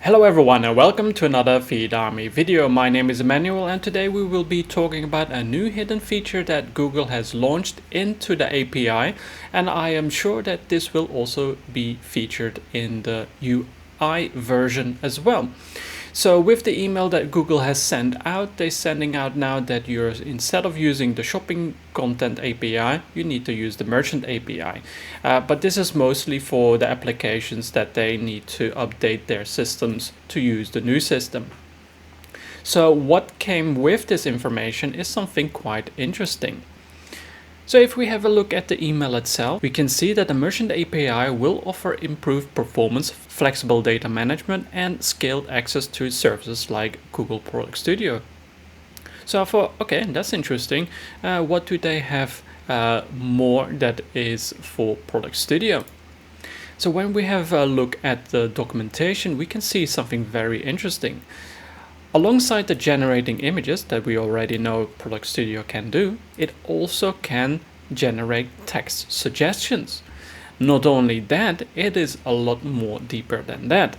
Hello everyone and welcome to another Feed Army video. My name is Emmanuel and today we will be talking about a new hidden feature that Google has launched into the API, and I am sure that this will also be featured in the UI version as well. So with the email that Google has sent out, they're sending out now that instead of using the shopping content API, you need to use the merchant API. But this is mostly for the applications that they need to update their systems to use the new system. So what came with this information is something quite interesting. So if we have a look at the email itself, we can see that the Merchant API will offer improved performance, flexible data management, and scaled access to services like Google Product Studio. So I thought, okay, that's interesting. What do they have more that is for Product Studio? So when we have a look at the documentation, we can see something very interesting. Alongside the generating images that we already know Product Studio can do, it also can generate text suggestions. Not only that, it is a lot more deeper than that.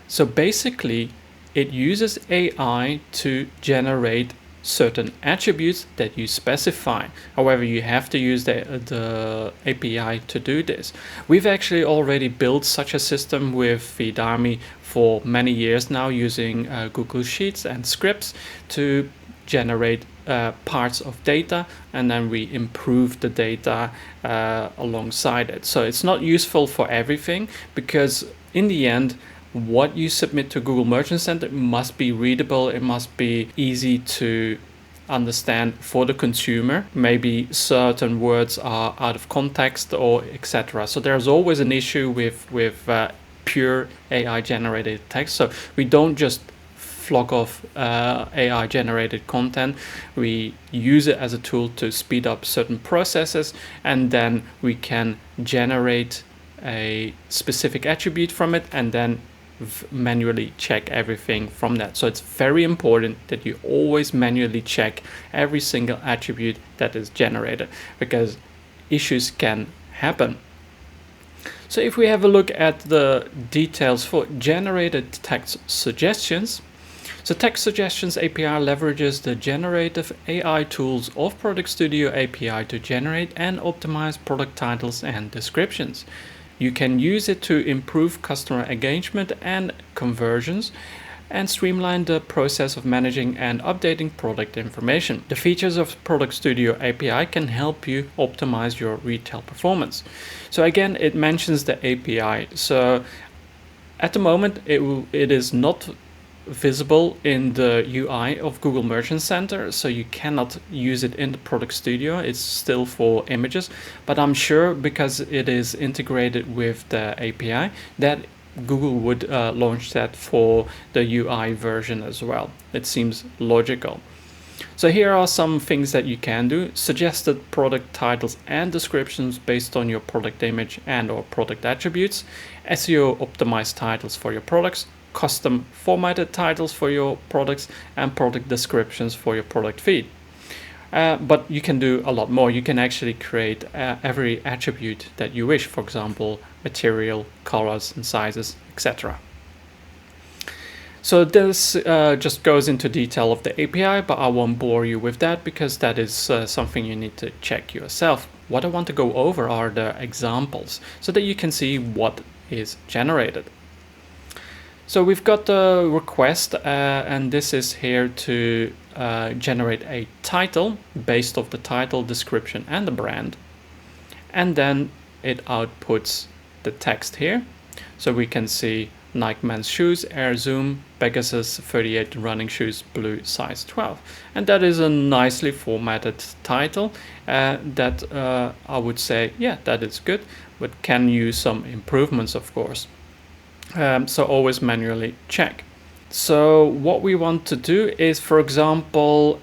So basically, it uses AI to generate certain attributes that you specify. However, you have to use the API to do this. We've actually already built such a system with Feedarmy for many years now, using Google Sheets and scripts to generate parts of data, and then we improve the data alongside it. So it's not useful for everything, because in the end, what you submit to Google Merchant Center must be readable, it must be easy to understand for the consumer. Maybe certain words are out of context or etc. So there's always an issue with pure AI generated text. So we don't just flog off AI generated content. We use it as a tool to speed up certain processes, and then we can generate a specific attribute from it and then manually check everything from that. So it's very important that you always manually check every single attribute that is generated, because issues can happen. So if we have a look at the details for generated text suggestions, so Text Suggestions API leverages the generative AI tools of Product Studio API to generate and optimize product titles and descriptions. You can use it to improve customer engagement and conversions and streamline the process of managing and updating product information. The features of Product Studio API can help you optimize your retail performance. So again, it mentions the API. So at the moment, it is not visible in the UI of Google Merchant Center, so you cannot use it in the Product Studio. It's still for images, but I'm sure because it is integrated with the API that Google would launch that for the UI version as well. It seems logical. So here are some things that you can do. Suggested product titles and descriptions based on your product image and or product attributes. SEO optimized titles for your products. Custom formatted titles for your products, and product descriptions for your product feed. But you can do a lot more. You can actually create every attribute that you wish, for example, material, colors and sizes, etc. So this just goes into detail of the API, but I won't bore you with that because that is something you need to check yourself. What I want to go over are the examples so that you can see what is generated. So we've got the request, and this is here to generate a title based off the title, description and the brand. And then it outputs the text here. So we can see Nike men's shoes, Air Zoom, Pegasus 38 running shoes, blue, size 12. And that is a nicely formatted title that I would say, yeah, that is good, but can use some improvements, of course. So always manually check. So what we want to do is, for example,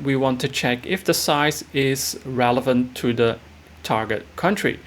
we want to check if the size is relevant to the target country.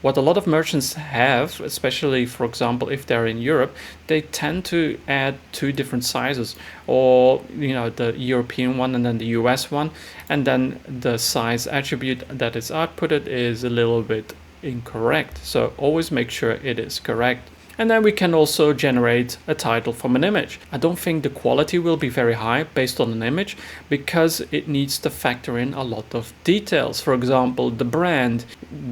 What a lot of merchants have, especially, for example, if they're in Europe, they tend to add two different sizes, or the European one and then the US one, and then the size attribute that is outputted is a little bit incorrect. So always make sure it is correct. And then we can also generate a title from an image. I don't think the quality will be very high based on an image because it needs to factor in a lot of details. For example, the brand,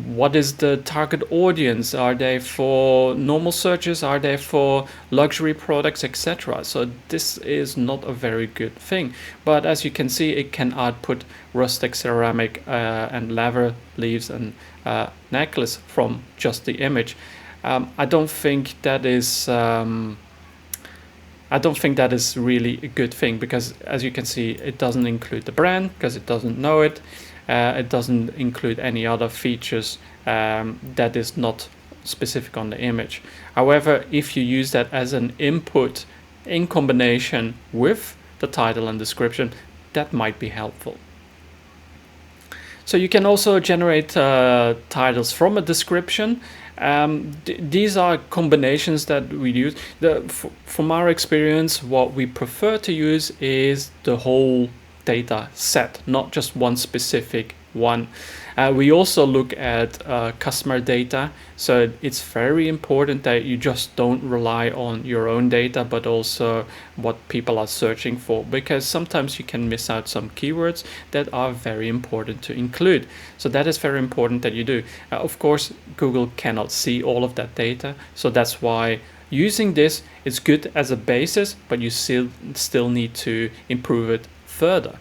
what is the target audience? Are they for normal searches? Are they for luxury products, etc.? So this is not a very good thing. But as you can see, it can output rustic ceramic and leather leaves and necklace from just the image. I don't think that is really a good thing because, as you can see, it doesn't include the brand because it doesn't know it. It doesn't include any other features that is not specific on the image. However, if you use that as an input in combination with the title and description, that might be helpful. So you can also generate titles from a description. These are combinations that we use. From our experience, what we prefer to use is the whole data set, not just one specific one. We also look at customer data, so it's very important that you just don't rely on your own data, but also what people are searching for, because sometimes you can miss out some keywords that are very important to include. So that is very important that you do. Of course, Google cannot see all of that data, so that's why using this is good as a basis, but you still need to improve it further.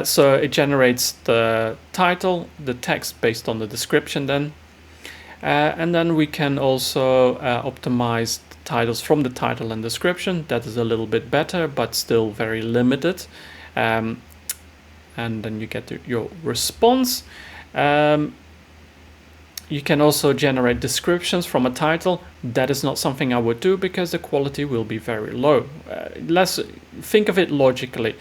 So it generates the title, the text based on the description then. And then we can also optimize titles from the title and description. That is a little bit better, but still very limited. And then you get your response. You can also generate descriptions from a title. That is not something I would do because the quality will be very low. Let's think of it logically.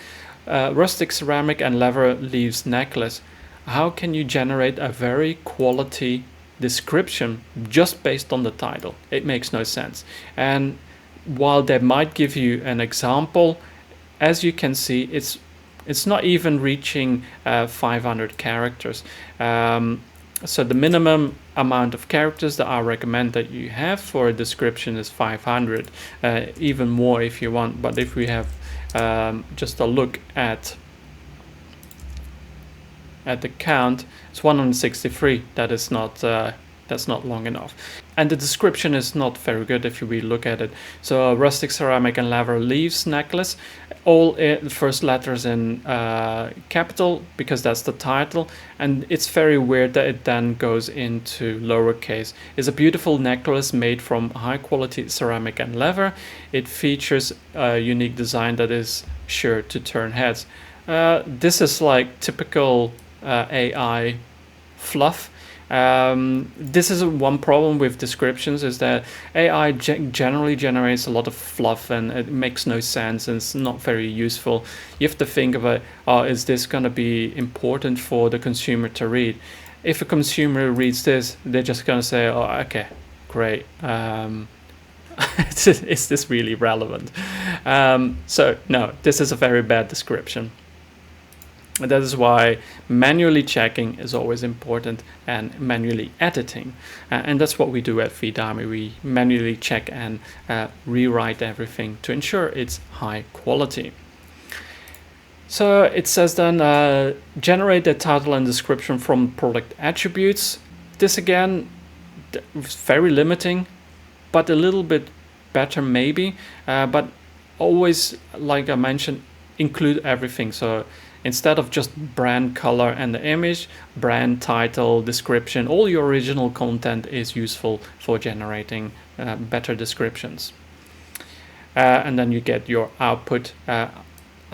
Rustic ceramic and leather leaves necklace. How can you generate a very quality description just based on the title? It makes no sense. And while they might give you an example, as you can see, it's not even reaching 500 characters. So the minimum amount of characters that I recommend that you have for a description is 500, even more if you want. But if we have just a look at the count, it's 163. That is not that's not long enough, and the description is not very good if we look at it. So rustic ceramic and leather leaves necklace, all the first letters in capital because that's the title, and it's very weird that it then goes into lowercase. It's a beautiful necklace made from high quality ceramic and leather. It features a unique design that is sure to turn heads. This is like typical AI fluff. This is one problem with descriptions, is that AI generally generates a lot of fluff and it makes no sense and it's not very useful. You have to think about, is this going to be important for the consumer to read? If a consumer reads this, they're just going to say, oh, okay, great. Is this really relevant? So no, this is a very bad description. That is why manually checking is always important, and manually editing. And that's what we do at Vidami. We manually check and rewrite everything to ensure it's high quality. So it says then generate the title and description from product attributes. This again, very limiting, but a little bit better maybe. But always, like I mentioned, include everything. So instead of just brand, color, and the image, brand, title, description, all your original content is useful for generating better descriptions. And then you get your output. I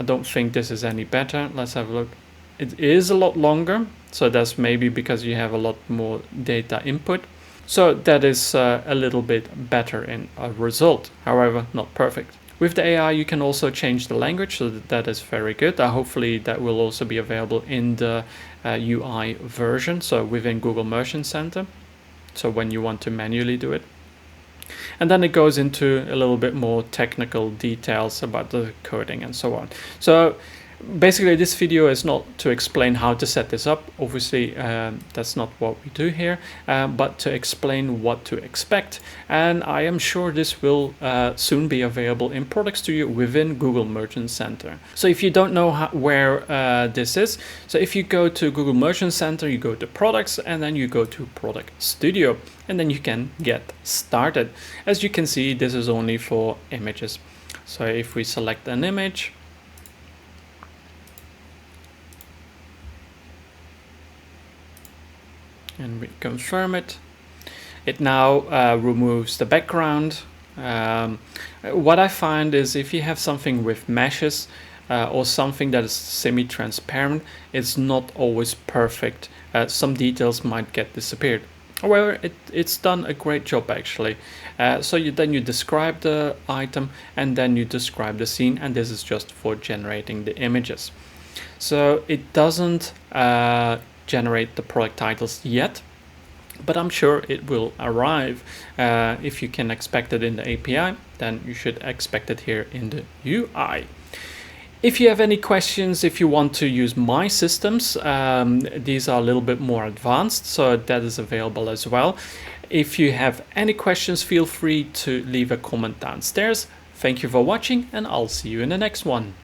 don't think this is any better. Let's have a look. It is a lot longer, so that's maybe because you have a lot more data input. So that is a little bit better in a result, however, not perfect. With the AI, you can also change the language, so that is very good. Hopefully that will also be available in the UI version, so within Google Merchant Center, so when you want to manually do it. And then it goes into a little bit more technical details about the coding and so on. So Basically, this video is not to explain how to set this up. Obviously, that's not what we do here, but to explain what to expect. And I am sure this will soon be available in Product Studio within Google Merchant Center. So if you don't know where this is, so if you go to Google Merchant Center, you go to Products, and then you go to Product Studio, and then you can get started. As you can see, this is only for images. So if we select an image, and we confirm it, it now removes the background. What I find is if you have something with meshes or something that is semi-transparent, it's not always perfect. Some details might get disappeared. However, it's done a great job actually. So then you describe the item, and then you describe the scene, and this is just for generating the images. So it doesn't generate the product titles yet, but I'm sure it will arrive. If you can expect it in the API, then you should expect it here in the UI. If you have any questions, if you want to use my systems, these are a little bit more advanced, so that is available as well. If you have any questions, feel free to leave a comment downstairs. Thank you for watching, and I'll see you in the next one.